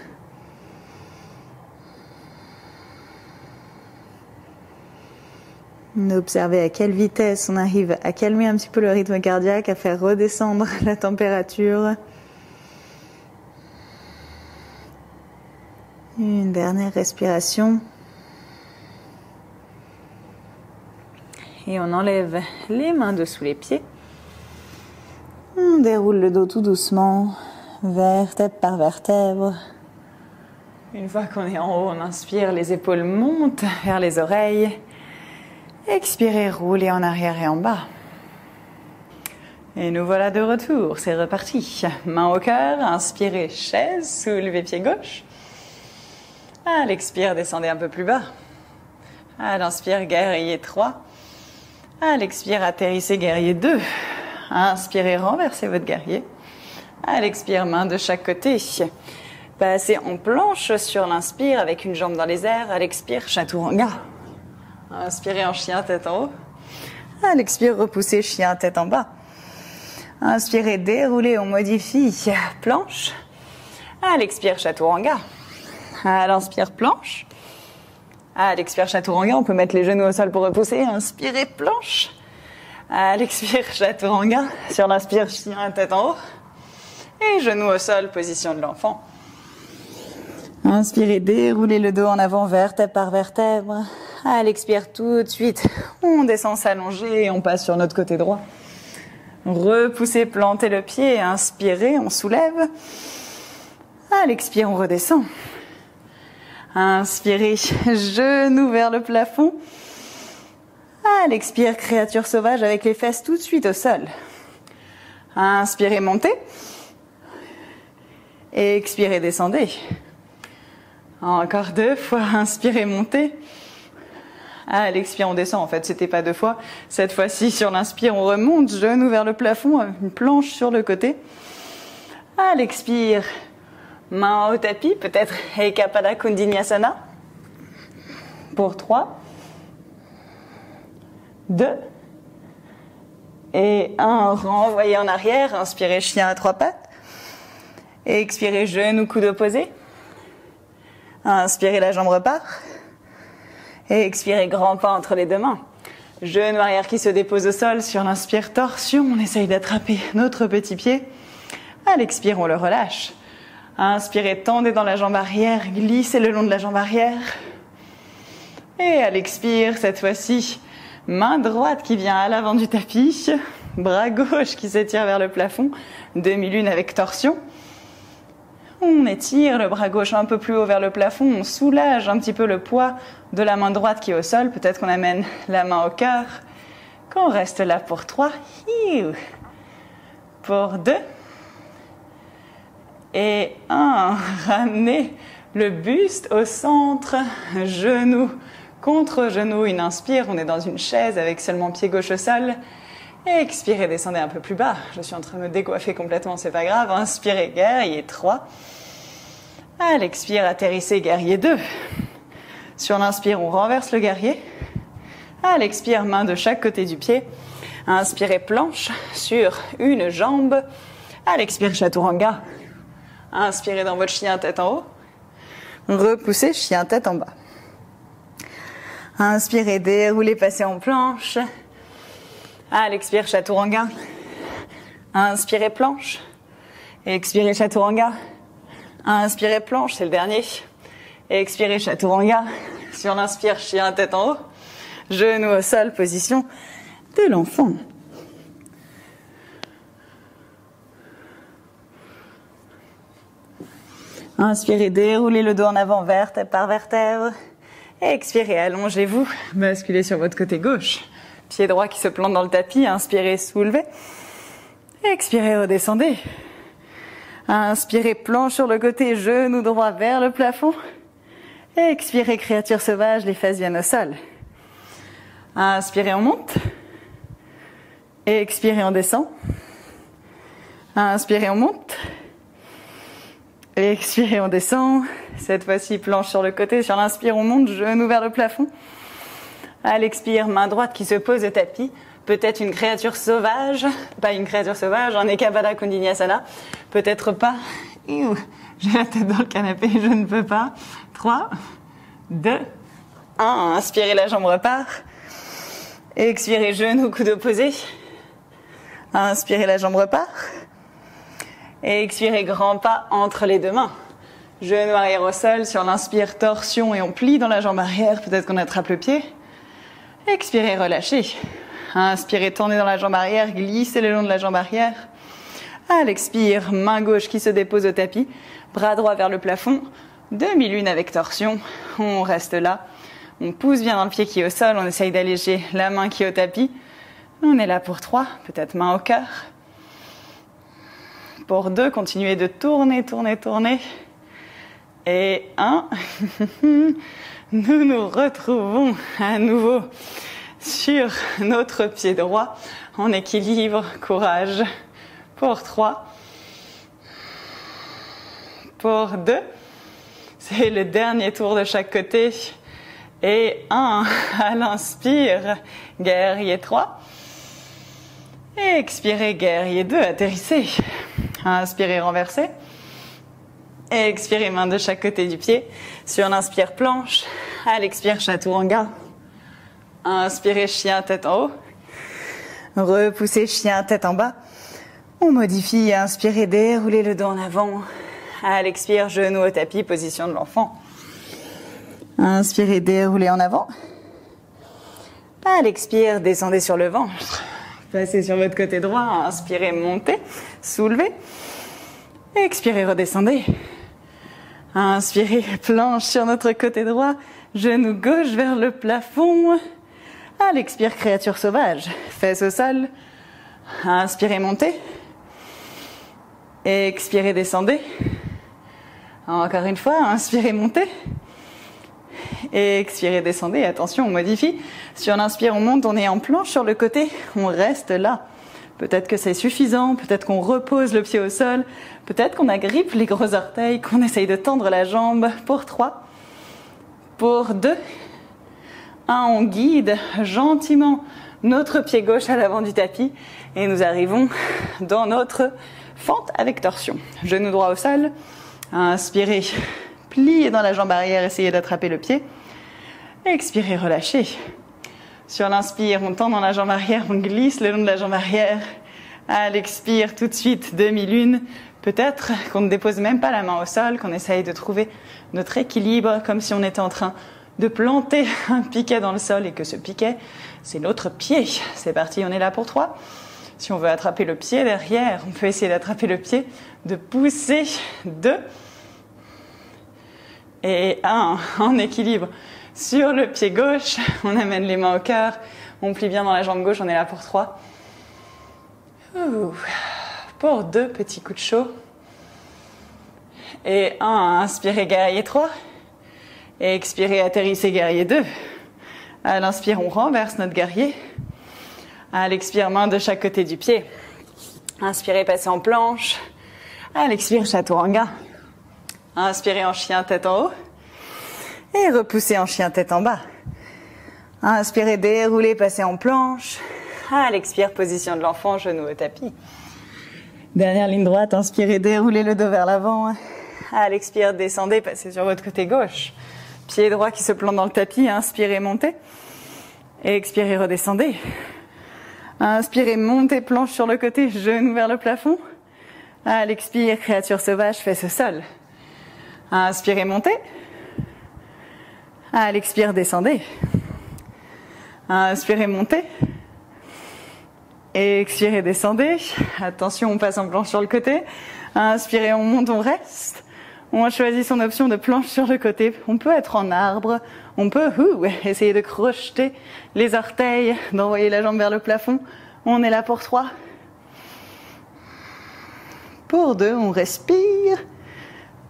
D'observer à quelle vitesse on arrive à calmer un petit peu le rythme cardiaque, à faire redescendre la température. Une dernière respiration. Et on enlève les mains dessous les pieds. On déroule le dos tout doucement, vertèbre par vertèbre. Une fois qu'on est en haut, on inspire, les épaules montent vers les oreilles. Expirez, roulez en arrière et en bas. Et nous voilà de retour, c'est reparti. Main au cœur, inspirez, chaise, soulevez pied gauche. À l'expire, descendez un peu plus bas. À l'inspire, guerrier 3. À l'expire, atterrissez, guerrier 2. Inspirez, renversez votre guerrier. À l'expire, main de chaque côté. Passez en planche sur l'inspire avec une jambe dans les airs. À l'expire, chaturanga. Inspirez en chien, tête en haut. À l'expire, repoussez, chien, tête en bas. Inspirez, déroulez, on modifie. Planche. À l'expire, chaturanga. À l'inspire, planche. À l'expire, chaturanga. On peut mettre les genoux au sol pour repousser. Inspirez, planche. À l'expire, chaturanga. Sur l'inspire, chien, tête en haut. Et genoux au sol, position de l'enfant. Inspirez, déroulez le dos en avant, vertèbre par vertèbre. À l'expire, tout de suite, on descend s'allonger et on passe sur notre côté droit. Repoussez, plantez le pied. Inspirez, on soulève. À l'expire, on redescend. Inspirez, genoux vers le plafond. À l'expire, créature sauvage avec les fesses tout de suite au sol. Inspirez, montez. Expirez, descendez. Encore 2 fois. Inspirez, montez. À l'expire, on descend. En fait, c'était pas 2 fois. Cette fois-ci, sur l'inspire, on remonte, genou vers le plafond, une planche sur le côté. À l'expire, main au tapis, peut-être Eka Pada Kundiniyasana. Pour 3, 2 et 1. Renvoyez en arrière, inspirez chien à 3 pattes. Et expirez genou, coude opposé. Inspirez, la jambe repart. Et expirez, grand pas entre les 2 mains. Genou arrière qui se dépose au sol. Sur l'inspire, torsion. On essaye d'attraper notre petit pied. À l'expire, on le relâche. Inspirez, tendez dans la jambe arrière. Glissez le long de la jambe arrière. Et à l'expire, cette fois-ci, main droite qui vient à l'avant du tapis. Bras gauche qui s'étire vers le plafond. Demi-lune avec torsion. On étire le bras gauche un peu plus haut vers le plafond, on soulage un petit peu le poids de la main droite qui est au sol. Peut-être qu'on amène la main au cœur. Qu'on reste là pour 3. Pour 2. Et 1. Ramenez le buste au centre. Genou contre genou. Une inspire, on est dans une chaise avec seulement pied gauche au sol. Et expirez, descendez un peu plus bas. Je suis en train de me décoiffer complètement, c'est pas grave. Inspirez, guerrier 3. À l'expire, atterrissez, guerrier 2. Sur l'inspire, on renverse le guerrier. À l'expire, main de chaque côté du pied. Inspirez, planche sur une jambe. À l'expire, chaturanga. Inspirez dans votre chien, tête en haut. Repoussez, chien, tête en bas. Inspirez, déroulez, passez en planche. À l'expire, chaturanga. Inspirez, planche. Expirez, chaturanga. Inspirez, planche, c'est le dernier. Expirez, chaturanga. Sur l'inspire, chien, tête en haut. Genou au sol, position de l'enfant. Inspirez, déroulez le dos en avant, vertèbre par vertèbre. Expirez, allongez-vous, basculez sur votre côté gauche. Pied droit qui se plante dans le tapis, inspirez, soulevez. Expirez, redescendez. Inspirez, planche sur le côté, genou droit vers le plafond. Expirez, créature sauvage, les fesses viennent au sol. Inspirez, on monte. Expirez, on descend. Inspirez, on monte. Expirez, on descend. Cette fois-ci, planche sur le côté. Sur l'inspire, on monte, genou vers le plafond. À l'expire, main droite qui se pose au tapis. Peut-être une créature sauvage. Pas une créature sauvage, un Eka Pada Kundiniyasana. Peut-être pas. J'ai la tête dans le canapé, je ne peux pas. 3, 2, 1. Inspirez, la jambe repart. Expirez, genou, coude opposé. Inspirez, la jambe repart. Et expirez, grand pas entre les 2 mains. Genou arrière au sol. Sur l'inspire, torsion et on plie dans la jambe arrière. Peut-être qu'on attrape le pied. Expirez, relâchez. Inspirez, tendez dans la jambe arrière, glissez le long de la jambe arrière. À l'expire, main gauche qui se dépose au tapis, bras droit vers le plafond, demi-lune avec torsion. On reste là. On pousse bien dans le pied qui est au sol, on essaye d'alléger la main qui est au tapis. On est là pour 3, peut-être main au cœur. Pour 2, continuez de tourner, tourner, tourner. Et 1, nous nous retrouvons à nouveau sur notre pied droit, en équilibre, courage. Pour 3, pour 2, c'est le dernier tour de chaque côté. Et 1, à l'inspire, guerrier 3. Et expirez, guerrier 2, atterrissez. Inspirez, renversez. Et expirez, main de chaque côté du pied. Sur l'inspire, planche. À l'expire, chaturanga. Inspirez, chien, tête en haut. Repoussez, chien, tête en bas. On modifie, inspirez, déroulez le dos en avant. À l'expire, genou au tapis, position de l'enfant. Inspirez, déroulez en avant. À l'expire, descendez sur le ventre. Passez sur votre côté droit, inspirez, montez, soulevez. Expirez, redescendez. Inspirez, planche sur notre côté droit, genou gauche vers le plafond. À l'expire, créature sauvage, fesses au sol. Inspirez, montez. Expirez, descendez. Encore une fois, inspirez, montez. Et expirez, descendez. Attention, on modifie. Sur l'inspire, on monte, on est en planche sur le côté. On reste là. Peut-être que c'est suffisant. Peut-être qu'on repose le pied au sol. Peut-être qu'on agrippe les gros orteils, qu'on essaye de tendre la jambe. Pour 3. Pour 2. 1, on guide gentiment notre pied gauche à l'avant du tapis. Et nous arrivons dans notre fente avec torsion. Genou droit au sol. Inspirez. Pliez dans la jambe arrière, essayez d'attraper le pied. Expirez, relâchez. Sur l'inspire, on tend dans la jambe arrière, on glisse le long de la jambe arrière. À l'expire, tout de suite, demi-lune. Peut-être qu'on ne dépose même pas la main au sol, qu'on essaye de trouver notre équilibre, comme si on était en train de planter un piquet dans le sol et que ce piquet, c'est notre pied. C'est parti, on est là pour 3. Si on veut attraper le pied derrière, on peut essayer d'attraper le pied, de pousser 2. Et 1, en équilibre sur le pied gauche, on amène les mains au cœur, on plie bien dans la jambe gauche, on est là pour 3. Pour 2, petits coups de chaud. Et 1, inspirez, guerrier 3. Et expirez, atterrissez, guerrier 2. À l'inspire, on renverse notre guerrier. À l'expire, main de chaque côté du pied. Inspirez, passez en planche. À l'expire, chaturanga. Inspirez en chien, tête en haut. Et repoussez en chien, tête en bas. Inspirez, déroulez, passez en planche. À l'expire, position de l'enfant, genou au tapis. Dernière ligne droite, inspirez, déroulez le dos vers l'avant. À l'expire, descendez, passez sur votre côté gauche. Pied droit qui se plante dans le tapis, inspirez, montez. Et expirez, redescendez. Inspirez, montez, planche sur le côté, genou vers le plafond. À l'expire, créature sauvage, fesse au sol. Inspirez, montez. À l'expire, descendez. Inspirez, montez. Et expirez, descendez. Attention, on passe en planche sur le côté. Inspirez, on monte, on reste. On choisit son option de planche sur le côté. On peut être en arbre. On peut essayer de crocheter les orteils, d'envoyer la jambe vers le plafond. On est là pour 3. Pour 2, on respire.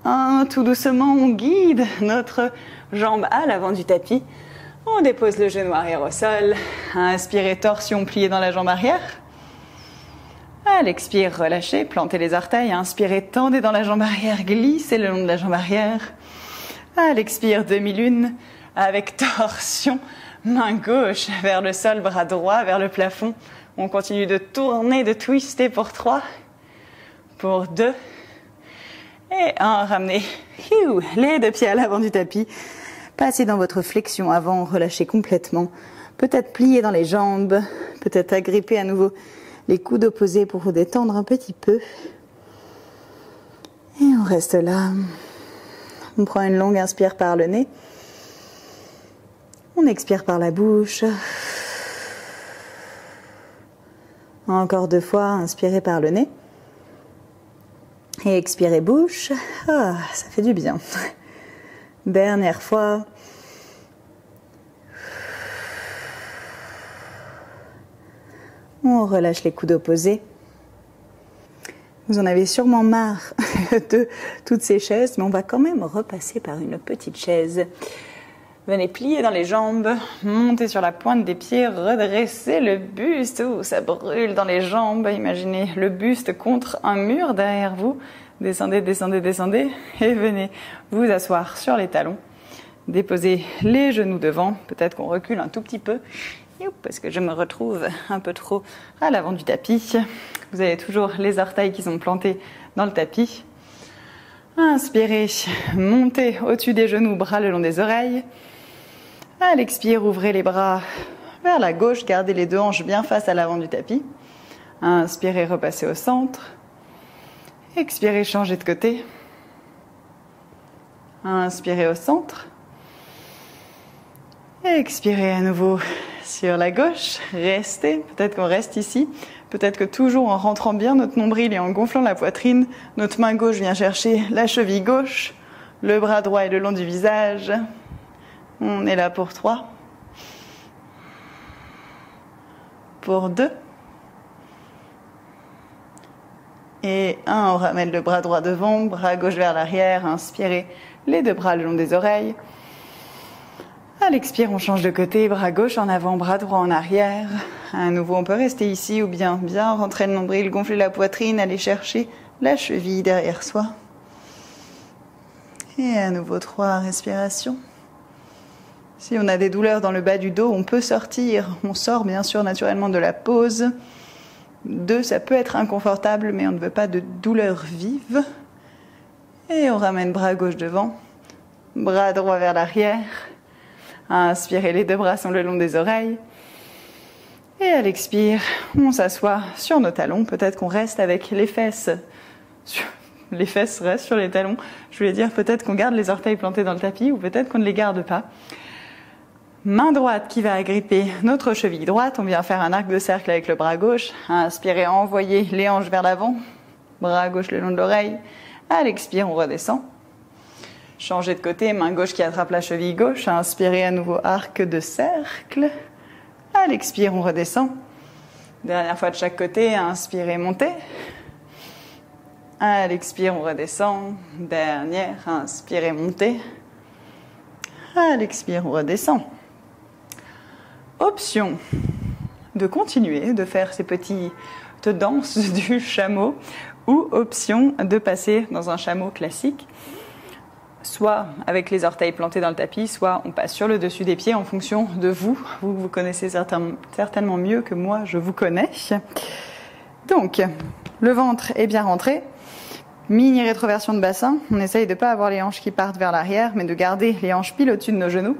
1, tout doucement, on guide notre jambe à l'avant du tapis. On dépose le genou arrière au sol. Inspirez, torsion, pliée dans la jambe arrière. À l'expire, relâchez, plantez les orteils. Inspirez, tendez dans la jambe arrière, glissez le long de la jambe arrière. À l'expire, demi-lune, avec torsion, main gauche vers le sol, bras droit vers le plafond. On continue de tourner, de twister pour 3, pour 2, et 1, ramenez les 2 pieds à l'avant du tapis. Passez dans votre flexion avant, relâchez complètement. Peut-être plier dans les jambes, peut-être agripper à nouveau les coudes opposés pour vous détendre un petit peu. Et on reste là. On prend une longue inspire par le nez. On expire par la bouche. Encore 2 fois, inspirez par le nez. Et expirez bouche. Ah, ça fait du bien. Dernière fois. On relâche les coudes opposés. Vous en avez sûrement marre de toutes ces chaises, mais on va quand même repasser par une petite chaise. Venez plier dans les jambes, montez sur la pointe des pieds, redressez le buste. Ouh, ça brûle dans les jambes. Imaginez le buste contre un mur derrière vous. Descendez, descendez, descendez et venez vous asseoir sur les talons. Déposez les genoux devant. Peut-être qu'on recule un tout petit peu parce que je me retrouve un peu trop à l'avant du tapis. Vous avez toujours les orteils qui sont plantés dans le tapis. Inspirez, montez au-dessus des genoux, bras le long des oreilles. À l'expire, ouvrez les bras vers la gauche, gardez les 2 hanches bien face à l'avant du tapis. Inspirez, repassez au centre. Expirez, changez de côté. Inspirez au centre. Expirez à nouveau sur la gauche. Restez, peut-être qu'on reste ici. Peut-être que toujours en rentrant bien notre nombril et en gonflant la poitrine, notre main gauche vient chercher la cheville gauche, le bras droit est le long du visage. On est là pour 3. Pour 2. Et 1, on ramène le bras droit devant, bras gauche vers l'arrière. Inspirez, les 2 bras le long des oreilles. À l'expire, on change de côté, bras gauche en avant, bras droit en arrière. À nouveau, on peut rester ici ou bien rentrer le nombril, gonfler la poitrine, aller chercher la cheville derrière soi. Et à nouveau, 3 respirations. Si on a des douleurs dans le bas du dos, on peut sortir. On sort bien sûr naturellement de la pause. 2, ça peut être inconfortable, mais on ne veut pas de douleur vive. Et on ramène bras gauche devant, bras droit vers l'arrière. Inspirez, les 2 bras sont le long des oreilles. Et à l'expire, on s'assoit sur nos talons. Peut-être qu'on reste avec les fesses. Les fesses restent sur les talons. Je voulais dire peut-être qu'on garde les orteils plantés dans le tapis ou peut-être qu'on ne les garde pas. Main droite qui va agripper notre cheville droite. On vient faire un arc de cercle avec le bras gauche. Inspirez, envoyez les hanches vers l'avant. Bras gauche le long de l'oreille. À l'expire, on redescend. Changez de côté, main gauche qui attrape la cheville gauche. Inspirez à nouveau, arc de cercle. À l'expire, on redescend. Dernière fois de chaque côté, inspirez, montez. À l'expire, on redescend. Dernière, inspirez, montez. À l'expire, on redescend. Option de continuer de faire ces petites danses du chameau ou option de passer dans un chameau classique. Soit avec les orteils plantés dans le tapis, soit on passe sur le dessus des pieds en fonction de vous. Vous connaissez certainement mieux que moi, je vous connais. Donc, le ventre est bien rentré. Mini rétroversion de bassin. On essaye de ne pas avoir les hanches qui partent vers l'arrière, mais de garder les hanches pile au-dessus de nos genoux.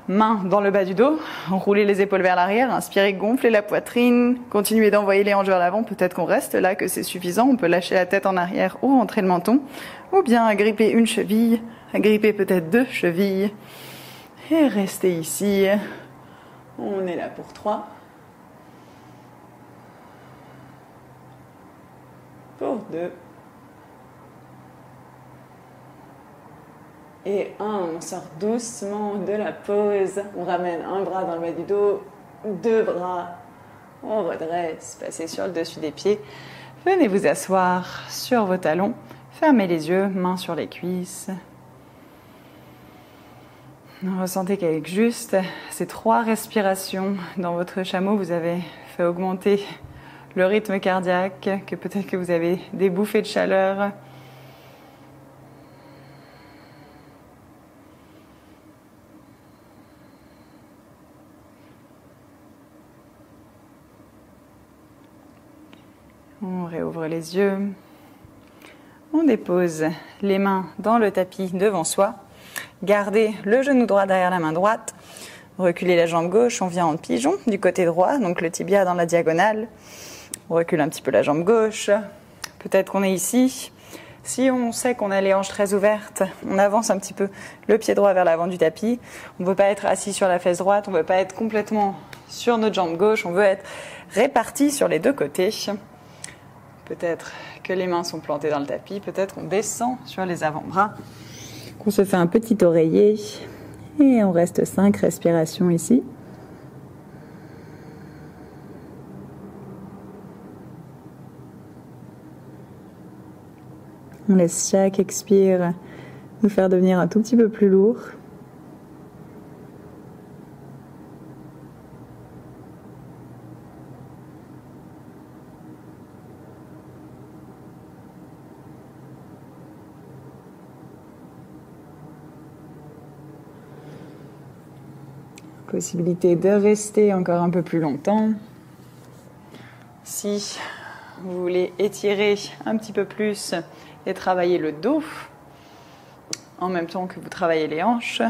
Main dans le bas du dos, roulez les épaules vers l'arrière, inspirez, gonflez la poitrine, continuez d'envoyer les hanches vers l'avant, peut-être qu'on reste là, que c'est suffisant, on peut lâcher la tête en arrière ou rentrer le menton, ou bien agripper une cheville, agripper peut-être 2 chevilles, et rester ici. On est là pour 3. Pour 2. Et 1, on sort doucement de la pause. On ramène un bras dans le bas du dos, 2 bras. On redresse, passez sur le dessus des pieds. Venez vous asseoir sur vos talons. Fermez les yeux, mains sur les cuisses. Ressentez qu'avec juste ces 3 respirations dans votre chameau, vous avez fait augmenter le rythme cardiaque, que peut-être que vous avez des bouffées de chaleur. On réouvre les yeux. On dépose les mains dans le tapis devant soi. Gardez le genou droit derrière la main droite. Reculez la jambe gauche, on vient en pigeon du côté droit, donc le tibia dans la diagonale. On recule un petit peu la jambe gauche. Peut-être qu'on est ici. Si on sait qu'on a les hanches très ouvertes, on avance un petit peu le pied droit vers l'avant du tapis. On ne veut pas être assis sur la fesse droite, on ne veut pas être complètement sur notre jambe gauche, on veut être réparti sur les 2 côtés. Peut-être que les mains sont plantées dans le tapis, peut-être qu'on descend sur les avant-bras, qu'on se fait un petit oreiller et on reste 5 respirations ici. On laisse chaque expire nous faire devenir un tout petit peu plus lourd. Possibilité de rester encore un peu plus longtemps. Si vous voulez étirer un petit peu plus et travailler le dos, en même temps que vous travaillez les hanches,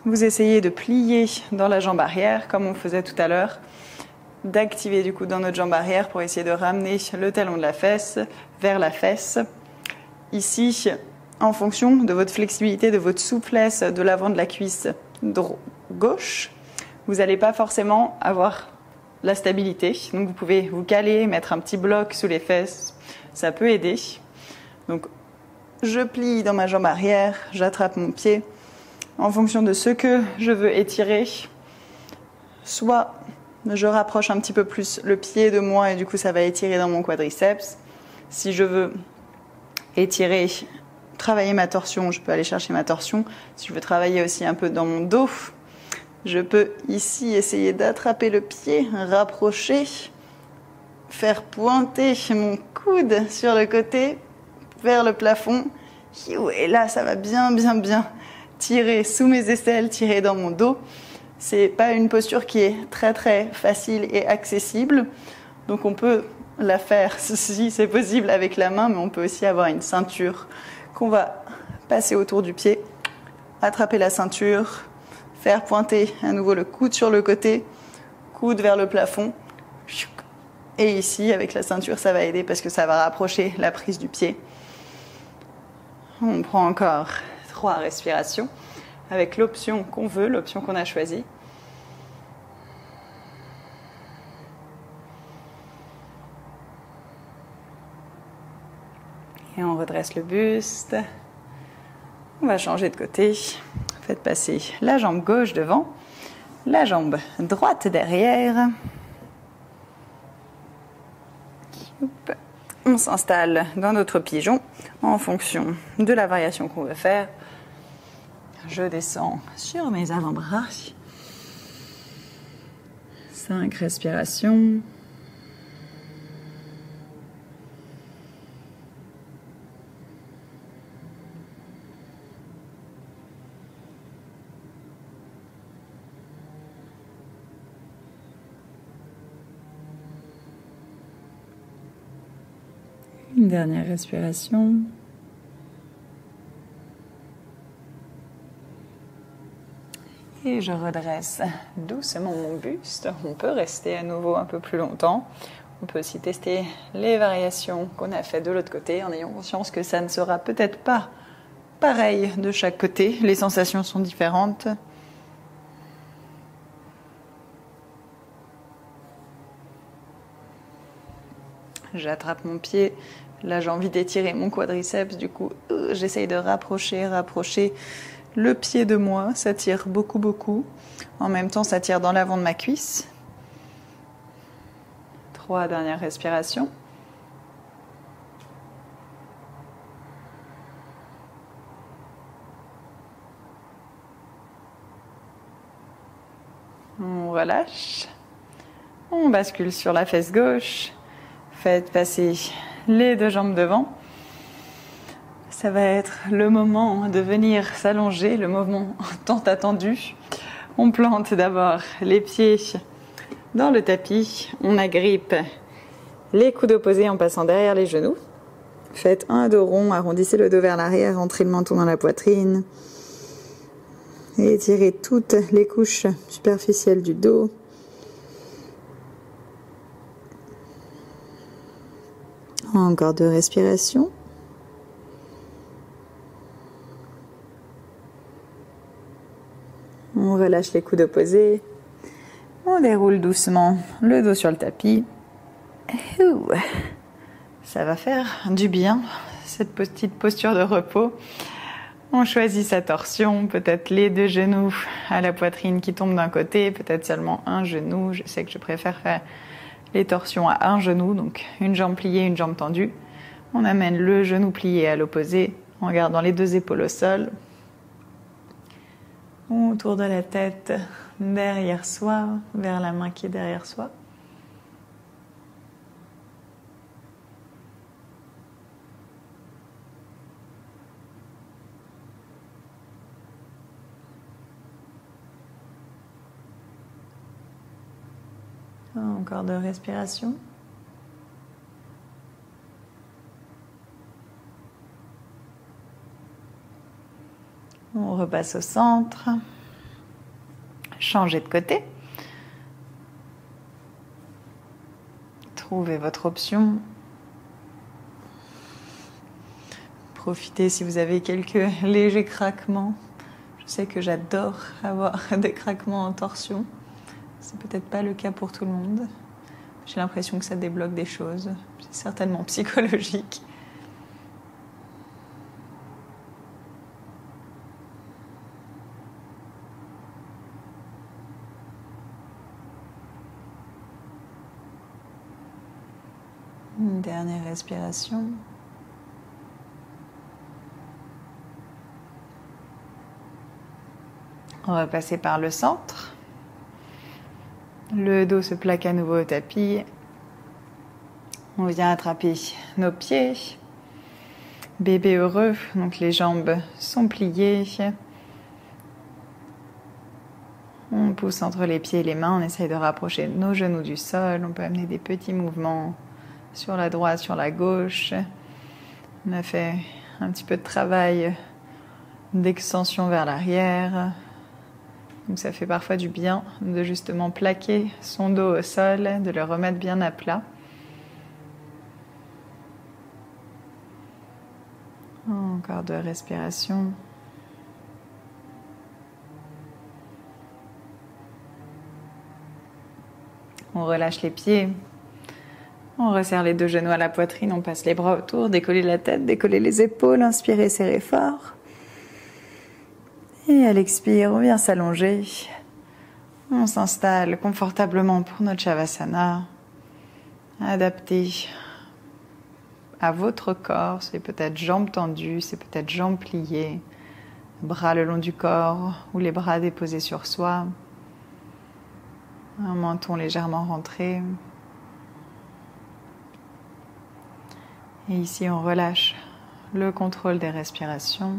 vous essayez de plier dans la jambe arrière, comme on faisait tout à l'heure, d'activer du coup dans notre jambe arrière pour essayer de ramener le talon de la fesse vers la fesse. Ici, en fonction de votre flexibilité, de votre souplesse de l'avant de la cuisse gauche, vous n'allez pas forcément avoir la stabilité. Donc vous pouvez vous caler, mettre un petit bloc sous les fesses, ça peut aider. Donc je plie dans ma jambe arrière, j'attrape mon pied en fonction de ce que je veux étirer. Soit je rapproche un petit peu plus le pied de moi et du coup ça va étirer dans mon quadriceps. Si je veux étirer travailler ma torsion, je peux aller chercher ma torsion. Si je veux travailler aussi un peu dans mon dos, je peux ici essayer d'attraper le pied, rapprocher, faire pointer mon coude sur le côté vers le plafond. Et là, ça va bien tirer sous mes aisselles, tirer dans mon dos. C'est pas une posture qui est très très facile et accessible. Donc on peut la faire si c'est possible avec la main, mais on peut aussi avoir une ceinture qu'on va passer autour du pied, attraper la ceinture, faire pointer à nouveau le coude sur le côté, coude vers le plafond. Et ici, avec la ceinture, ça va aider parce que ça va rapprocher la prise du pied. On prend encore 3 respirations avec l'option qu'on veut, l'option qu'on a choisie. Et on redresse le buste. On va changer de côté. Faites passer la jambe gauche devant, la jambe droite derrière. On s'installe dans notre pigeon en fonction de la variation qu'on veut faire. Je descends sur mes avant-bras. 5 respirations. Une dernière respiration. Et je redresse doucement mon buste. On peut rester à nouveau un peu plus longtemps. On peut aussi tester les variations qu'on a fait de l'autre côté en ayant conscience que ça ne sera peut-être pas pareil de chaque côté. Les sensations sont différentes. J'attrape mon pied. Là, j'ai envie d'étirer mon quadriceps. Du coup, j'essaye de rapprocher le pied de moi. Ça tire beaucoup. En même temps, ça tire dans l'avant de ma cuisse. 3 dernières respirations. On relâche. On bascule sur la fesse gauche. Faites passer les 2 jambes devant. Ça va être le moment de venir s'allonger, le moment tant attendu. On plante d'abord les pieds dans le tapis. On agrippe les coudes opposés en passant derrière les genoux. Faites un dos rond, arrondissez le dos vers l'arrière, rentrez le menton dans la poitrine. Et étirez toutes les couches superficielles du dos. Encore 2 respirations. On relâche les coudes opposés. On déroule doucement le dos sur le tapis. Ça va faire du bien, cette petite posture de repos. On choisit sa torsion, peut-être les 2 genoux à la poitrine qui tombent d'un côté, peut-être seulement un genou. Je sais que je préfère faire les torsions à un genou, donc une jambe pliée, une jambe tendue. On amène le genou plié à l'opposé en gardant les 2 épaules au sol. Autour de la tête, derrière soi, vers la main qui est derrière soi. Encore 2 respirations. On repasse au centre. Changez de côté. Trouvez votre option. Profitez si vous avez quelques légers craquements. Je sais que j'adore avoir des craquements en torsion. C'est peut-être pas le cas pour tout le monde. J'ai l'impression que ça débloque des choses. C'est certainement psychologique. Une dernière respiration. On va passer par le centre. Le dos se plaque à nouveau au tapis. On vient attraper nos pieds. Bébé heureux, donc les jambes sont pliées. On pousse entre les pieds et les mains, on essaye de rapprocher nos genoux du sol. On peut amener des petits mouvements sur la droite, sur la gauche. On a fait un petit peu de travail d'extension vers l'arrière. Donc ça fait parfois du bien de justement plaquer son dos au sol, de le remettre bien à plat. Encore 2 respirations. On relâche les pieds. On resserre les 2 genoux à la poitrine. On passe les bras autour. Décoller la tête, décoller les épaules. Inspirez, serrez fort. Et à l'expire, on vient s'allonger. On s'installe confortablement pour notre Shavasana. Adapté à votre corps, c'est peut-être jambes tendues, c'est peut-être jambes pliées, bras le long du corps ou les bras déposés sur soi, un menton légèrement rentré. Et ici, on relâche le contrôle des respirations.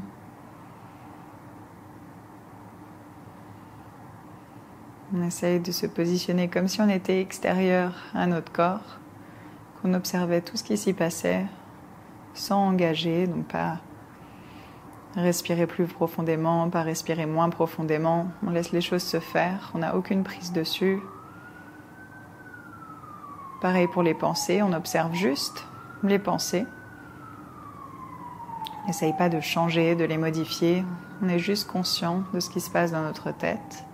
On essaye de se positionner comme si on était extérieur à notre corps, qu'on observait tout ce qui s'y passait sans engager, donc pas respirer plus profondément, pas respirer moins profondément. On laisse les choses se faire, on n'a aucune prise dessus. Pareil pour les pensées, on observe juste les pensées. On n'essaye pas de changer, de les modifier, on est juste conscient de ce qui se passe dans notre tête.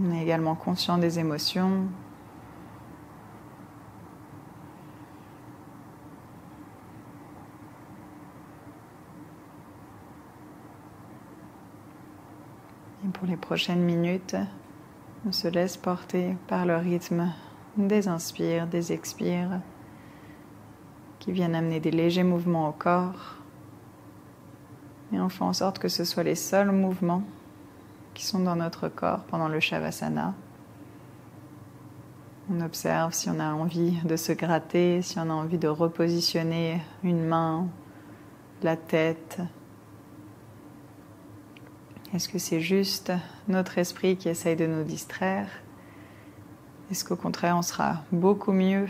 On est également conscient des émotions. Et pour les prochaines minutes, on se laisse porter par le rythme des inspires, des expires, qui viennent amener des légers mouvements au corps. Et on fait en sorte que ce soit les seuls mouvements qui sont dans notre corps pendant le Shavasana. On observe si on a envie de se gratter, si on a envie de repositionner une main, la tête. Est-ce que c'est juste notre esprit qui essaye de nous distraire? Est-ce qu'au contraire, on sera beaucoup mieux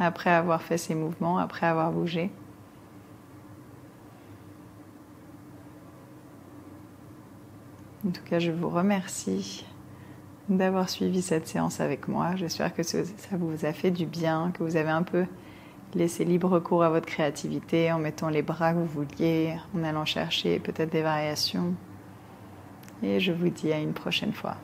après avoir fait ces mouvements, après avoir bougé? En tout cas, je vous remercie d'avoir suivi cette séance avec moi. J'espère que ça vous a fait du bien, que vous avez un peu laissé libre cours à votre créativité en mettant les bras que vous vouliez, en allant chercher peut-être des variations. Et je vous dis à une prochaine fois.